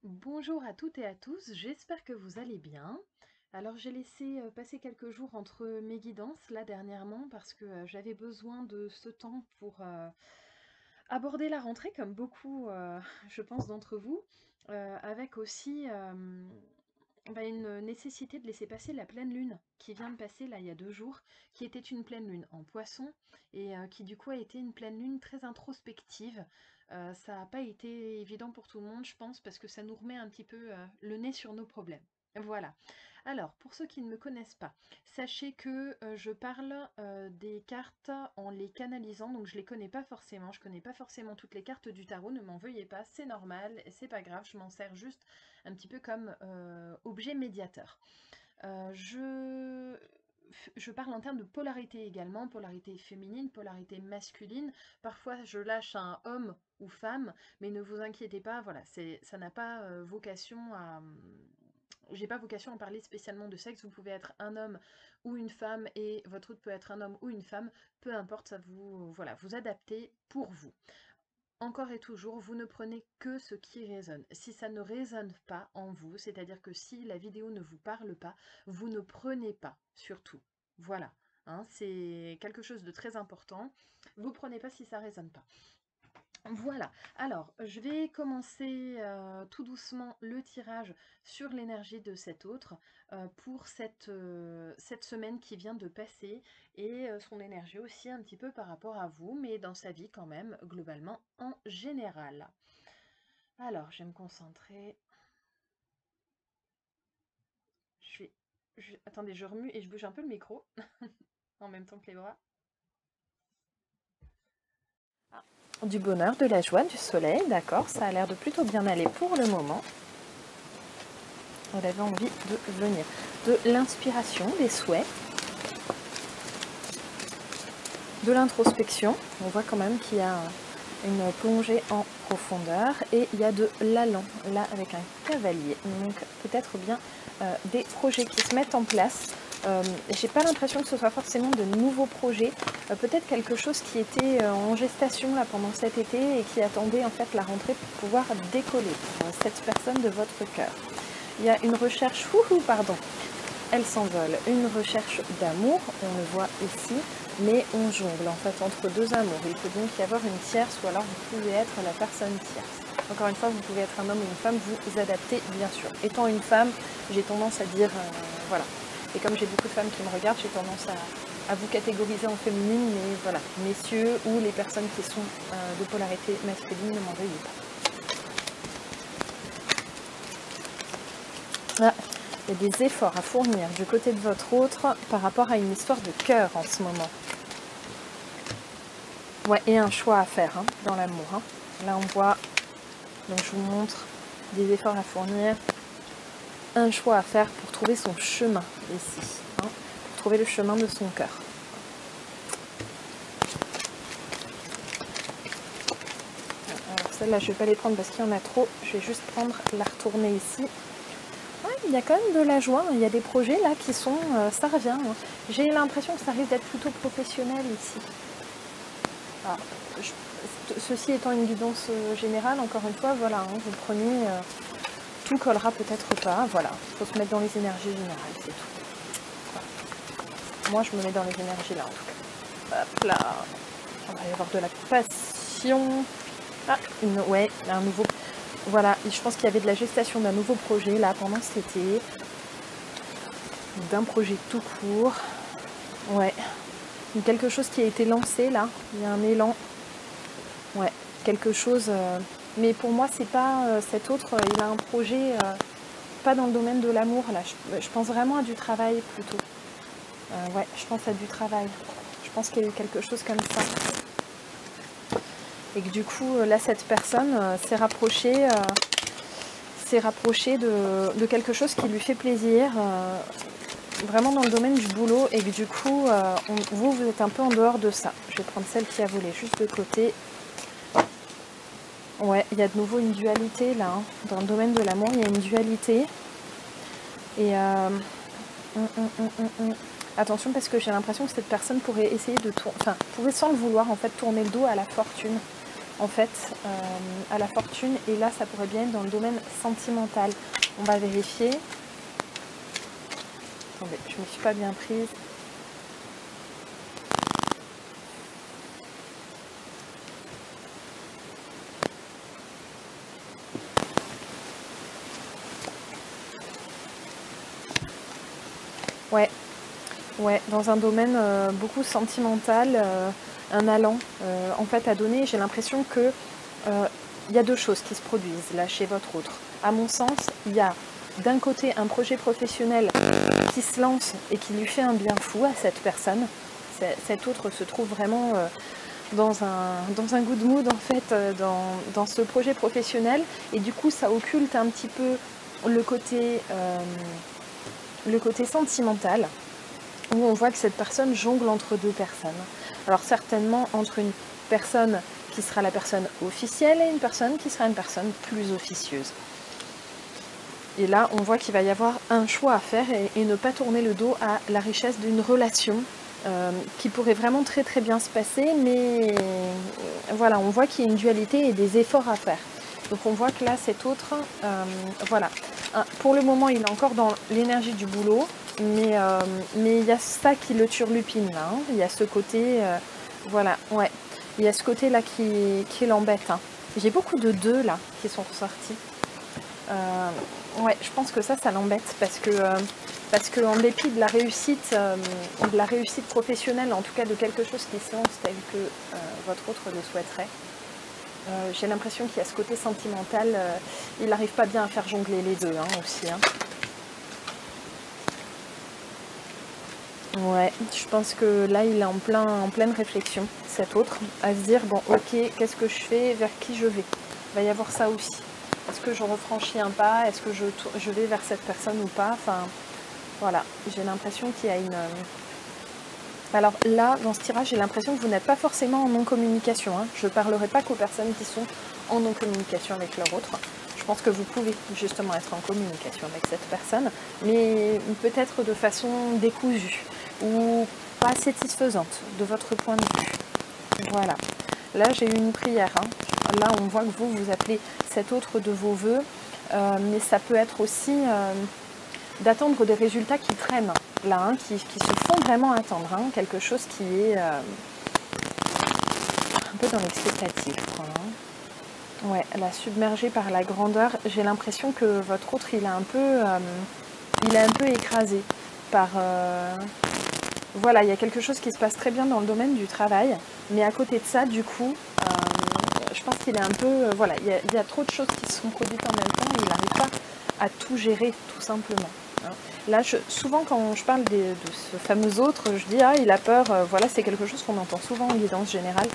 Bonjour à toutes et à tous, j'espère que vous allez bien. Alors j'ai laissé passer quelques jours entre mes guidances là dernièrement parce que j'avais besoin de ce temps pour aborder la rentrée comme beaucoup, je pense, d'entre vous, avec aussi une nécessité de laisser passer la pleine lune qui vient de passer là il y a 2 jours, qui était une pleine lune en poisson et qui du coup a été une pleine lune très introspective. Ça n'a pas été évident pour tout le monde, je pense, parce que ça nous remet un petit peu le nez sur nos problèmes. Voilà. Alors, pour ceux qui ne me connaissent pas, sachez que je parle des cartes en les canalisant, donc je les connais pas forcément, je connais pas forcément toutes les cartes du tarot, ne m'en veuillez pas, c'est normal, c'est pas grave, je m'en sers juste un petit peu comme objet médiateur. Je parle en termes de polarité également, polarité féminine, polarité masculine. Parfois, je lâche un homme ou femme, mais ne vous inquiétez pas, voilà, ça n'a pas vocation à... J'ai pas vocation à parler spécialement de sexe, vous pouvez être un homme ou une femme et votre autre peut être un homme ou une femme, peu importe, ça vous, voilà, vous adaptez pour vous. Encore et toujours, vous ne prenez que ce qui résonne. Si ça ne résonne pas en vous, c'est-à-dire que si la vidéo ne vous parle pas, vous ne prenez pas, surtout. Voilà, hein, c'est quelque chose de très important. Vous prenez pas si ça résonne pas. Voilà, alors je vais commencer tout doucement le tirage sur l'énergie de cet autre pour cette semaine qui vient de passer et son énergie aussi un petit peu par rapport à vous, mais dans sa vie quand même, globalement, en général. Alors, je vais me concentrer. Attendez, je remue et je bouge un peu le micro en même temps que les bras. Du bonheur, de la joie, du soleil, d'accord, ça a l'air de plutôt bien aller pour le moment. Elle avait envie de venir. De l'inspiration, des souhaits, de l'introspection. On voit quand même qu'il y a une plongée en profondeur et il y a de l'allant, là avec un cavalier. Donc peut-être bien des projets qui se mettent en place. J'ai pas l'impression que ce soit forcément de nouveaux projets, peut-être quelque chose qui était en gestation là pendant cet été et qui attendait en fait la rentrée pour pouvoir décoller pour cette personne de votre cœur. Il y a une recherche, elle s'envole, une recherche d'amour, on le voit ici, mais on jongle en fait entre deux amours. Il peut donc y avoir une tierce ou alors vous pouvez être la personne tierce. Encore une fois, vous pouvez être un homme ou une femme, vous adaptez bien sûr. Étant une femme, j'ai tendance à dire, voilà. Et comme j'ai beaucoup de femmes qui me regardent, j'ai tendance à vous catégoriser en féminine, mais voilà, messieurs ou les personnes qui sont de polarité masculine, ne m'en veuillez pas. Ah, il y a des efforts à fournir du côté de votre autre par rapport à une histoire de cœur en ce moment. Ouais, et un choix à faire hein, dans l'amour. Hein. Là, on voit, donc je vous montre des efforts à fournir, un choix à faire pour trouver son chemin ici, hein, pour trouver le chemin de son cœur. Alors celle-là, je ne vais pas les prendre parce qu'il y en a trop, je vais juste prendre la retourner ici. Ouais, il y a quand même de la joie, il y a des projets là qui sont, ça revient. Hein. J'ai l'impression que ça risque d'être plutôt professionnel ici. Alors, ceci étant une guidance générale, encore une fois, voilà, hein, vous prenez, tout collera peut-être pas, voilà, il faut se mettre dans les énergies générales, c'est tout. Voilà. Moi, je me mets dans les énergies là, en tout cas. Hop là, on va y avoir de la passion. Ah, ouais, un nouveau, voilà, je pense qu'il y avait de la gestation d'un nouveau projet là pendant cet été, d'un projet tout court, ouais. Quelque chose qui a été lancé là, il y a un élan, ouais, quelque chose, mais pour moi c'est pas cet autre, il a un projet pas dans le domaine de l'amour là, je pense vraiment à du travail plutôt, ouais, je pense à du travail, je pense qu'il y a eu quelque chose comme ça, et que du coup là cette personne s'est rapprochée de quelque chose qui lui fait plaisir, vraiment dans le domaine du boulot, et que du coup vous êtes un peu en dehors de ça. Je vais prendre celle qui a volé juste de côté. Ouais, il y a de nouveau une dualité là, hein. Dans le domaine de l'amour il y a une dualité, et attention parce que j'ai l'impression que cette personne pourrait essayer de tourner, enfin pourrait sans le vouloir en fait tourner le dos à la fortune. en fait, à la fortune. Et là, ça pourrait bien être dans le domaine sentimental. On va vérifier. Attendez, je ne me suis pas bien prise. Ouais, dans un domaine beaucoup sentimental, un allant en fait à donner. J'ai l'impression que il y a deux choses qui se produisent là chez votre autre. À mon sens, il y a d'un côté un projet professionnel qui se lance et qui lui fait un bien fou à cette personne. Cet autre se trouve vraiment dans un good mood en fait dans ce projet professionnel, et du coup ça occulte un petit peu le côté sentimental, où on voit que cette personne jongle entre deux personnes. Alors certainement entre une personne qui sera la personne officielle et une personne qui sera une personne plus officieuse. Et là, on voit qu'il va y avoir un choix à faire et ne pas tourner le dos à la richesse d'une relation qui pourrait vraiment très très bien se passer, mais voilà, on voit qu'il y a une dualité et des efforts à faire. Donc on voit que là, cet autre, voilà. Pour le moment, il est encore dans l'énergie du boulot, mais il y a ça qui le turlupine là. Hein. Il y a ce côté, voilà, ouais. Il y a ce côté là qui l'embête. Hein. J'ai beaucoup de deux là qui sont ressortis. Ouais, je pense que ça l'embête parce que en dépit de la réussite professionnelle, en tout cas de quelque chose qui se lance tel que votre autre le souhaiterait, j'ai l'impression qu'il y a ce côté sentimental, il n'arrive pas bien à faire jongler les deux hein, aussi. Hein. Ouais, je pense que là il est en pleine réflexion, cet autre, à se dire bon ok, qu'est-ce que je fais, vers qui je vais. Il va y avoir ça aussi. Est-ce que je refranchis un pas? Est-ce que je vais vers cette personne ou pas? Enfin, voilà, j'ai l'impression qu'il y a une... Alors là, dans ce tirage, j'ai l'impression que vous n'êtes pas forcément en non-communication. Hein. Je ne parlerai pas qu'aux personnes qui sont en non-communication avec leur autre. Je pense que vous pouvez justement être en communication avec cette personne, mais peut-être de façon décousue ou pas satisfaisante de votre point de vue. Voilà. Là, j'ai eu une prière. Hein. Là, on voit que vous appelez cet autre de vos voeux, mais ça peut être aussi d'attendre des résultats qui traînent, là, hein, qui se font vraiment attendre. Hein, quelque chose qui est un peu dans l'expectative. Hein. Ouais, la submergée par la grandeur. J'ai l'impression que votre autre, il est un peu écrasé par... Voilà, il y a quelque chose qui se passe très bien dans le domaine du travail, mais à côté de ça, du coup, je pense qu'il est un peu... voilà, il y a trop de choses qui se sont produites en même temps et il n'arrive pas à tout gérer, tout simplement. Hein. Là, souvent, quand je parle de ce fameux autre, je dis « Ah, il a peur ». Voilà, c'est quelque chose qu'on entend souvent en guidance générale.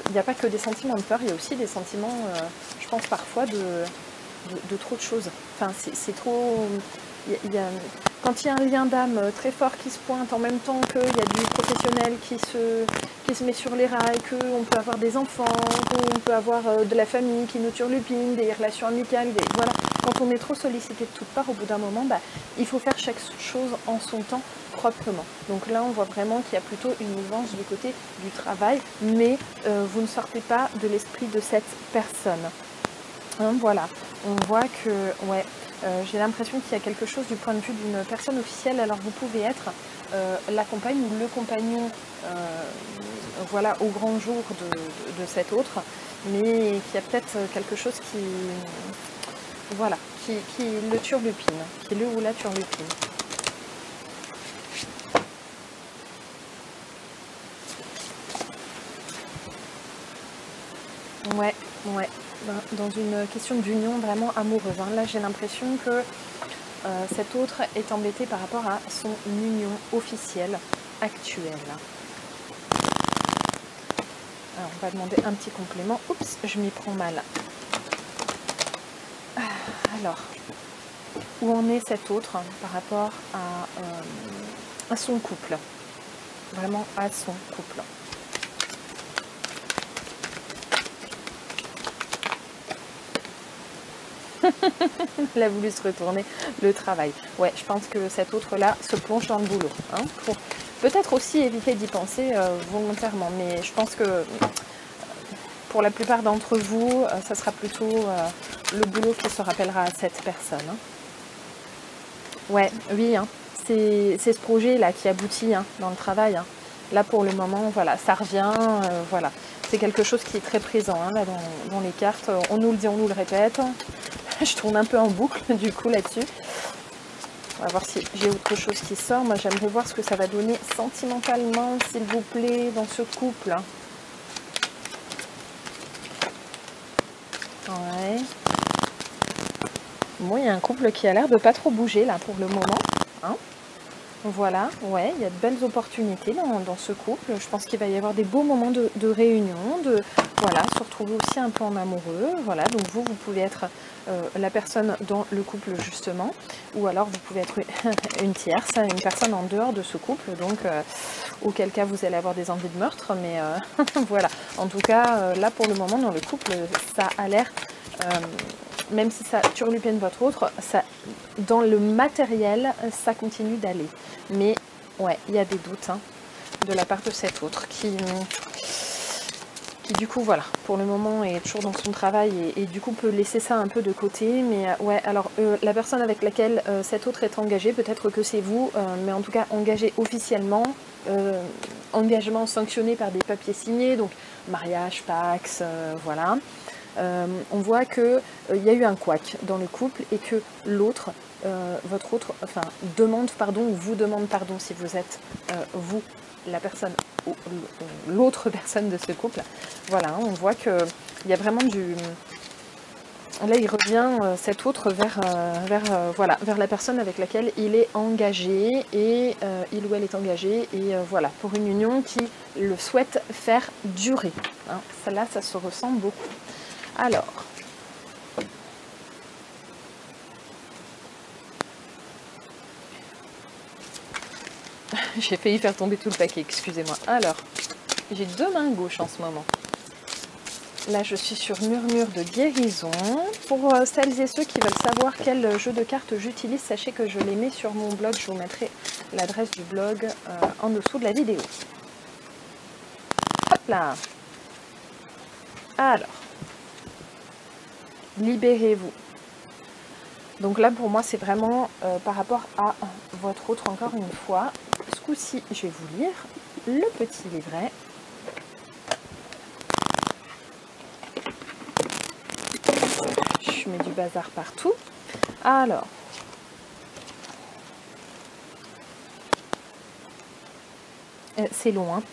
Il n'y a pas que des sentiments de peur, il y a aussi des sentiments, je pense, parfois de trop de choses. Enfin, c'est trop... Quand il y a un lien d'âme très fort qui se pointe en même temps qu'il y a du professionnel qui se met sur les rails, qu'on peut avoir des enfants, qu'on peut avoir de la famille qui nous turlupine, des relations amicales, voilà. Quand on est trop sollicité de toutes parts, au bout d'un moment, il faut faire chaque chose en son temps proprement. Donc là, on voit vraiment qu'il y a plutôt une mouvance du côté du travail, mais vous ne sortez pas de l'esprit de cette personne. Hein, voilà, on voit que... ouais. J'ai l'impression qu'il y a quelque chose du point de vue d'une personne officielle. Alors vous pouvez être la compagne ou le compagnon voilà, au grand jour de cet autre, mais qu'il y a peut-être quelque chose qui, voilà, qui le turlupine, qui le ou la turlupine. Ouais. Dans une question d'union vraiment amoureuse. Hein. Là, j'ai l'impression que cet autre est embêté par rapport à son union officielle actuelle. Alors, on va demander un petit complément. Oups, je m'y prends mal. Alors, où en est cet autre par rapport à son couple? Vraiment à son couple. Il a voulu se retourner le travail. Ouais, je pense que cet autre-là se plonge dans le boulot. Hein, pour peut-être aussi éviter d'y penser volontairement. Mais je pense que pour la plupart d'entre vous, ça sera plutôt le boulot qui se rappellera à cette personne. Hein. Ouais, oui, hein. C'est ce projet-là qui aboutit hein, dans le travail. Hein. Là, pour le moment, voilà, ça revient, voilà. C'est quelque chose qui est très présent hein, là, dans les cartes. On nous le dit, on nous le répète. Je tourne un peu en boucle, du coup, là-dessus. On va voir si j'ai autre chose qui sort. Moi, j'aimerais voir ce que ça va donner sentimentalement, s'il vous plaît, dans ce couple. Ouais. Bon, il y a un couple qui a l'air de pas trop bouger, là, pour le moment. Hein. Voilà, ouais, il y a de belles opportunités dans ce couple. Je pense qu'il va y avoir des beaux moments de réunion, voilà, se retrouver aussi un peu en amoureux. Voilà, donc vous pouvez être la personne dans le couple justement, ou alors vous pouvez être une tierce, une personne en dehors de ce couple, donc auquel cas vous allez avoir des envies de meurtre, mais voilà. En tout cas, là pour le moment dans le couple, ça a l'air... même si ça turlupine votre autre, ça, dans le matériel, ça continue d'aller. Mais ouais, il y a des doutes hein, de la part de cet autre qui du coup, voilà, pour le moment est toujours dans son travail et du coup peut laisser ça un peu de côté. Mais ouais, alors la personne avec laquelle cet autre est engagé, peut-être que c'est vous, mais en tout cas engagé officiellement, engagement sanctionné par des papiers signés, donc mariage, pax, voilà. On voit qu'il y a eu un couac dans le couple et que l'autre, votre autre, enfin demande pardon ou vous demande pardon si vous êtes vous, la personne ou l'autre personne de ce couple. Voilà, on voit qu'il y a vraiment du... Là, il revient cet autre voilà, vers la personne avec laquelle il est engagé et il ou elle est engagé et voilà, pour une union qui le souhaite faire durer. Hein. Là, ça se ressent beaucoup. Alors, j'ai failli faire tomber tout le paquet, excusez-moi. Alors, j'ai deux mains gauches en ce moment. Là, je suis sur Murmure de guérison. Pour celles et ceux qui veulent savoir quel jeu de cartes j'utilise, sachez que je les mets sur mon blog. Je vous mettrai l'adresse du blog en dessous de la vidéo. Hop là. Alors, libérez-vous. Donc là, pour moi, c'est vraiment par rapport à votre autre, encore une fois. Ce coup-ci, je vais vous lire le petit livret. Je mets du bazar partout. Alors, c'est long, hein.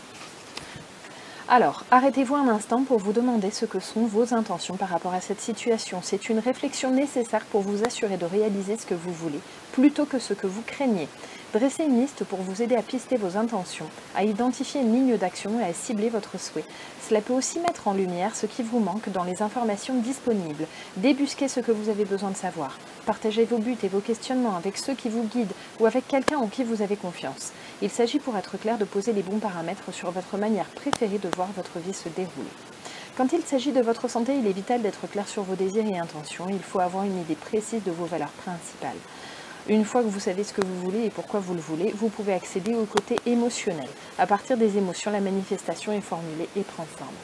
Alors, arrêtez-vous un instant pour vous demander ce que sont vos intentions par rapport à cette situation. C'est une réflexion nécessaire pour vous assurer de réaliser ce que vous voulez, plutôt que ce que vous craignez. Dressez une liste pour vous aider à pister vos intentions, à identifier une ligne d'action et à cibler votre souhait. Cela peut aussi mettre en lumière ce qui vous manque dans les informations disponibles. Débusquez ce que vous avez besoin de savoir. Partagez vos buts et vos questionnements avec ceux qui vous guident ou avec quelqu'un en qui vous avez confiance. Il s'agit pour être clair de poser les bons paramètres sur votre manière préférée de voir votre vie se dérouler. Quand il s'agit de votre santé, il est vital d'être clair sur vos désirs et intentions. Il faut avoir une idée précise de vos valeurs principales. Une fois que vous savez ce que vous voulez et pourquoi vous le voulez, vous pouvez accéder au côté émotionnel. À partir des émotions, la manifestation est formulée et prend forme.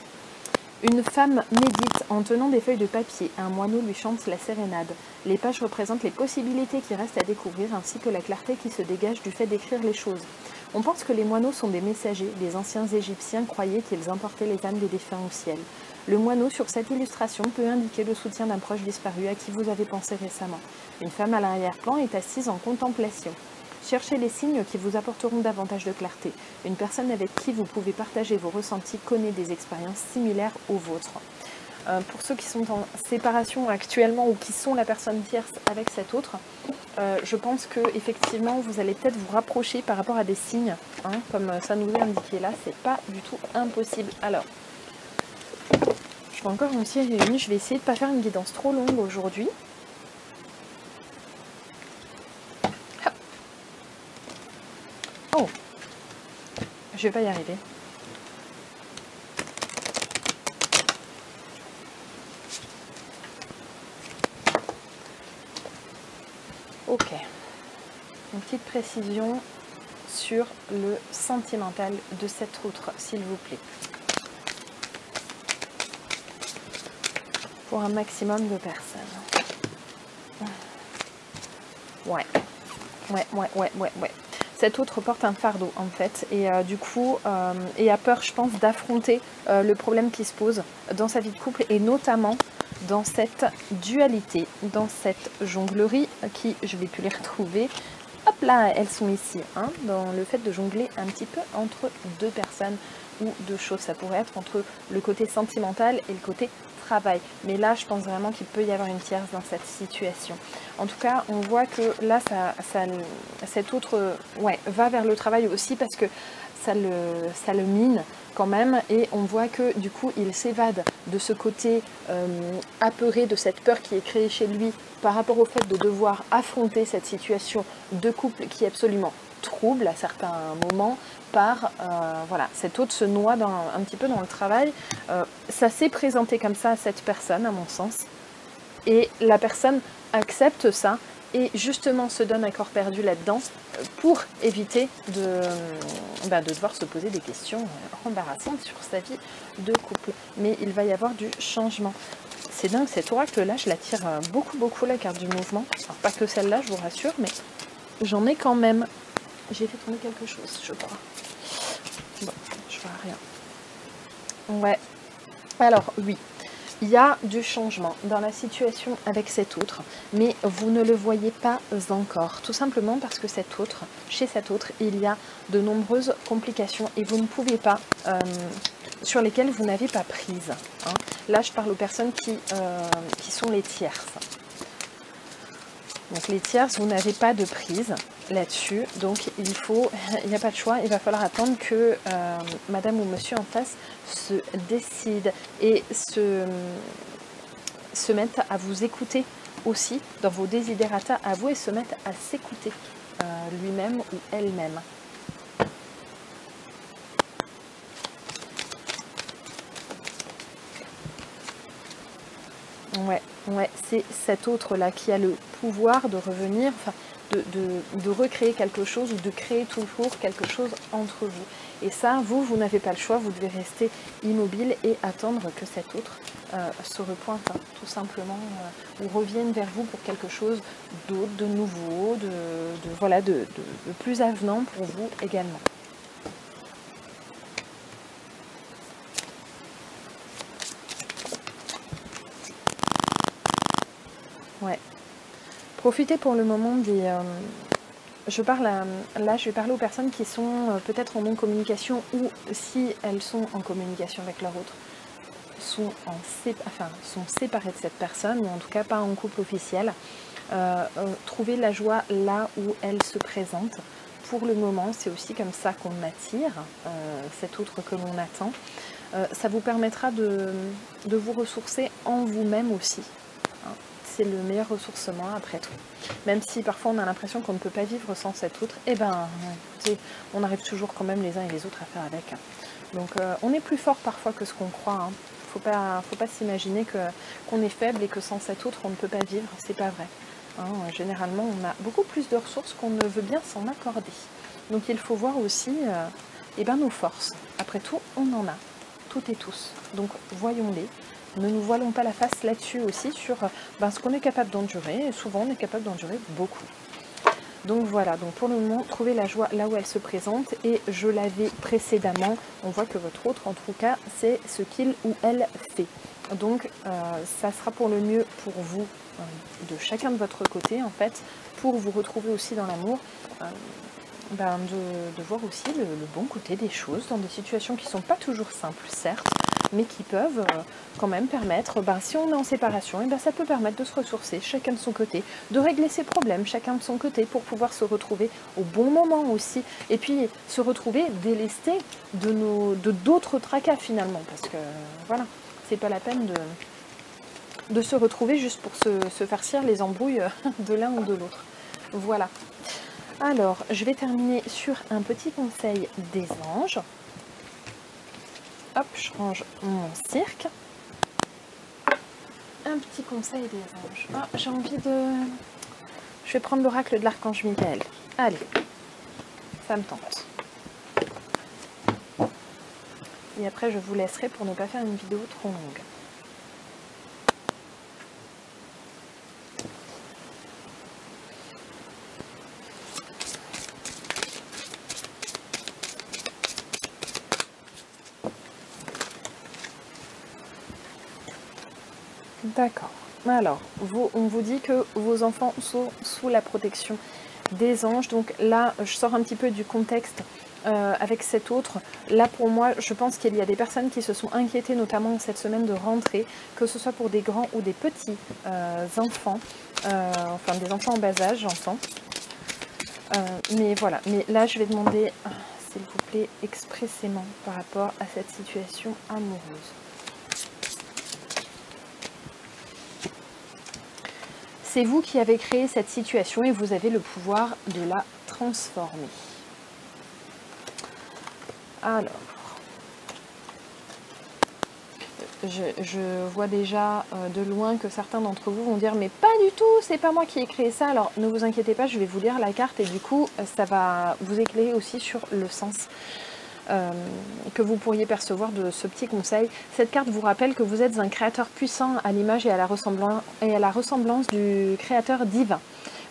Une femme médite en tenant des feuilles de papier. Un moineau lui chante la sérénade. Les pages représentent les possibilités qui restent à découvrir ainsi que la clarté qui se dégage du fait d'écrire les choses. On pense que les moineaux sont des messagers. Les anciens Égyptiens croyaient qu'ils emportaient les âmes des défunts au ciel. Le moineau sur cette illustration peut indiquer le soutien d'un proche disparu à qui vous avez pensé récemment. Une femme à l'arrière-plan est assise en contemplation. Cherchez les signes qui vous apporteront davantage de clarté. Une personne avec qui vous pouvez partager vos ressentis connaît des expériences similaires aux vôtres. Pour ceux qui sont en séparation actuellement ou qui sont la personne tierce avec cet autre, je pense que effectivement vous allez peut-être vous rapprocher par rapport à des signes, hein, comme ça nous est indiqué là, c'est pas du tout impossible. Alors, je vais encore en tirer une, je vais essayer de ne pas faire une guidance trop longue aujourd'hui. Oh, je vais pas y arriver. Ok, une petite précision sur le sentimental de cet autre, s'il vous plaît. pour un maximum de personnes. Ouais. Cet autre porte un fardeau en fait et du coup et a peur je pense d'affronter le problème qui se pose dans sa vie de couple et notamment dans cette dualité, dans cette jonglerie qui, je vais plus les retrouver, hop là, elles sont ici, hein, dans le fait de jongler un petit peu entre deux personnes ou deux choses. Ça pourrait être entre le côté sentimental et le côté travail. Mais là, je pense vraiment qu'il peut y avoir une tierce dans cette situation. En tout cas, on voit que là, cet autre va vers le travail aussi parce que ça le mine quand même. Et on voit que du coup, il s'évade de ce côté apeuré, de cette peur qui est créée chez lui par rapport au fait de devoir affronter cette situation de couple qui est absolument trouble à certains moments par voilà, cet autre se noie un petit peu dans le travail. Ça s'est présenté comme ça à cette personne à mon sens et la personne accepte ça et justement se donne un corps perdu là-dedans pour éviter de devoir se poser des questions embarrassantes sur sa vie de couple. Mais il va y avoir du changement. C'est dingue, cet oracle-là, je la tire beaucoup, la carte du mouvement. Alors, pas que celle-là, je vous rassure, mais j'en ai quand même. J'ai fait tomber quelque chose, je crois. Bon, je vois rien. Ouais. Alors, oui. Il y a du changement dans la situation avec cet autre, mais vous ne le voyez pas encore. Tout simplement parce que chez cet autre, il y a de nombreuses complications et vous ne pouvez pas, sur lesquelles vous n'avez pas prise. Hein. Là, je parle aux personnes qui sont les tierces. Donc les tierces, vous n'avez pas de prise là-dessus, donc il n'y a pas de choix, il va falloir attendre que madame ou monsieur en face se décide et se mettent à vous écouter aussi dans vos desiderata à vous et se mettent à s'écouter lui-même ou elle-même. Ouais, c'est cet autre-là qui a le pouvoir de revenir, enfin, de recréer quelque chose ou de créer toujours quelque chose entre vous. Et ça, vous n'avez pas le choix, vous devez rester immobile et attendre que cet autre se repointe, hein, tout simplement, ou revienne vers vous pour quelque chose d'autre, de nouveau, de plus avenant pour vous également. Ouais. Profitez pour le moment des... là, je vais parler aux personnes qui sont peut-être en non-communication ou si elles sont en communication avec leur autre, sont séparées de cette personne, ou en tout cas pas en couple officiel. Trouvez la joie là où elle se présente. Pour le moment, c'est aussi comme ça qu'on attire cet autre que l'on attend. Ça vous permettra de vous ressourcer en vous-même aussi. C'est le meilleur ressourcement après tout. Même si parfois on a l'impression qu'on ne peut pas vivre sans cet autre, eh ben, écoutez, on arrive toujours quand même les uns et les autres à faire avec. Donc on est plus fort parfois que ce qu'on croit. Hein. Faut pas s'imaginer qu'on est faible et que sans cet autre on ne peut pas vivre. C'est pas vrai. Hein. Généralement on a beaucoup plus de ressources qu'on ne veut bien s'en accorder. Donc il faut voir aussi nos forces. Après tout, on en a. Toutes et tous. Donc voyons-les. Ne nous voilons pas la face là-dessus aussi sur ce qu'on est capable d'endurer. Et souvent, on est capable d'endurer beaucoup. Donc voilà, donc pour le moment, trouvez la joie là où elle se présente. Et je l'avais précédemment, on voit que votre autre, en tout cas, c'est ce qu'il ou elle fait. Donc ça sera pour le mieux pour vous, de chacun de votre côté, en fait, pour vous retrouver aussi dans l'amour. De voir aussi le bon côté des choses dans des situations qui ne sont pas toujours simples, certes, mais qui peuvent quand même permettre, si on est en séparation, ça peut permettre de se ressourcer chacun de son côté, de régler ses problèmes chacun de son côté pour pouvoir se retrouver au bon moment aussi, et puis se retrouver délesté de d'autres tracas finalement, parce que voilà, c'est pas la peine de se retrouver juste pour se farcir les embrouilles de l'un ou de l'autre. Voilà. Alors, je vais terminer sur un petit conseil des anges. Hop, je range mon cirque. Un petit conseil des anges. Ah, j'ai envie de... Je vais prendre l'oracle de l'archange Michael. Allez, ça me tente. Et après, je vous laisserai pour ne pas faire une vidéo trop longue. D'accord. Alors, on vous dit que vos enfants sont sous la protection des anges. Donc là, je sors un petit peu du contexte avec cet autre. Là, pour moi, je pense qu'il y a des personnes qui se sont inquiétées, notamment cette semaine de rentrée, que ce soit pour des grands ou des petits enfants, enfin des enfants en bas âge, j'entends. Mais voilà, mais là, je vais demander, s'il vous plaît, expressément par rapport à cette situation amoureuse. C'est vous qui avez créé cette situation et vous avez le pouvoir de la transformer. Alors, je vois déjà de loin que certains d'entre vous vont dire mais pas du tout, c'est pas moi qui ai créé ça. Alors ne vous inquiétez pas, je vais vous lire la carte et du coup ça va vous éclairer aussi sur le sens que vous pourriez percevoir de ce petit conseil. Cette carte vous rappelle que vous êtes un créateur puissant à l'image et à la ressemblance du créateur divin.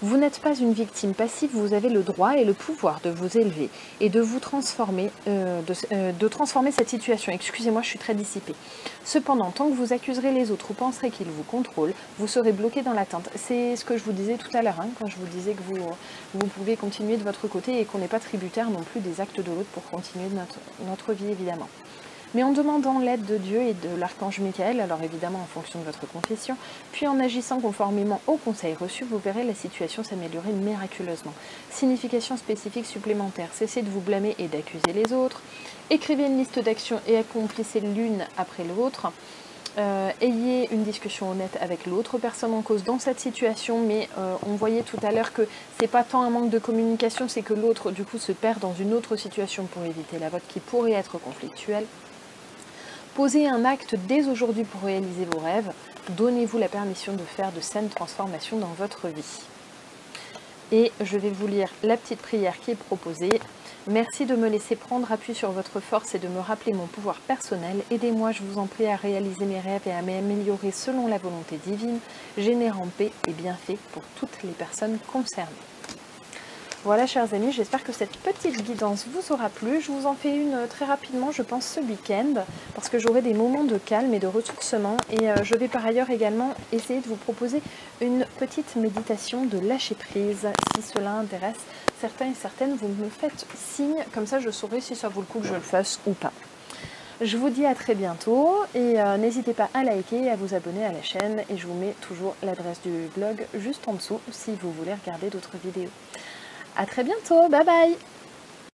Vous n'êtes pas une victime passive, vous avez le droit et le pouvoir de vous élever et de vous transformer, de transformer cette situation. Excusez-moi, je suis très dissipée. Cependant, tant que vous accuserez les autres ou penserez qu'ils vous contrôlent, vous serez bloqué dans l'attente. C'est ce que je vous disais tout à l'heure, hein, quand je vous disais que vous pouvez continuer de votre côté et qu'on n'est pas tributaire non plus des actes de l'autre pour continuer notre vie, évidemment. Mais en demandant l'aide de Dieu et de l'archange Michael, alors évidemment en fonction de votre confession, puis en agissant conformément aux conseils reçus, vous verrez la situation s'améliorer miraculeusement. Signification spécifique supplémentaire, cessez de vous blâmer et d'accuser les autres, écrivez une liste d'actions et accomplissez l'une après l'autre. Ayez une discussion honnête avec l'autre personne en cause dans cette situation, mais on voyait tout à l'heure que c'est pas tant un manque de communication, c'est que l'autre du coup se perd dans une autre situation pour éviter la vôtre qui pourrait être conflictuelle. Posez un acte dès aujourd'hui pour réaliser vos rêves. Donnez-vous la permission de faire de saines transformations dans votre vie. Et je vais vous lire la petite prière qui est proposée. Merci de me laisser prendre appui sur votre force et de me rappeler mon pouvoir personnel. Aidez-moi, je vous en prie, à réaliser mes rêves et à m'améliorer selon la volonté divine, générant paix et bienfaits pour toutes les personnes concernées. Voilà, chers amis, j'espère que cette petite guidance vous aura plu. Je vous en fais une très rapidement, je pense, ce week-end, parce que j'aurai des moments de calme et de ressourcement. Et je vais par ailleurs également essayer de vous proposer une petite méditation de lâcher prise. Si cela intéresse certains et certaines, vous me faites signe, comme ça je saurai si ça vaut le coup que je le fasse ou pas. Je vous dis à très bientôt et n'hésitez pas à liker et à vous abonner à la chaîne. Et je vous mets toujours l'adresse du blog juste en dessous si vous voulez regarder d'autres vidéos. À très bientôt, bye bye!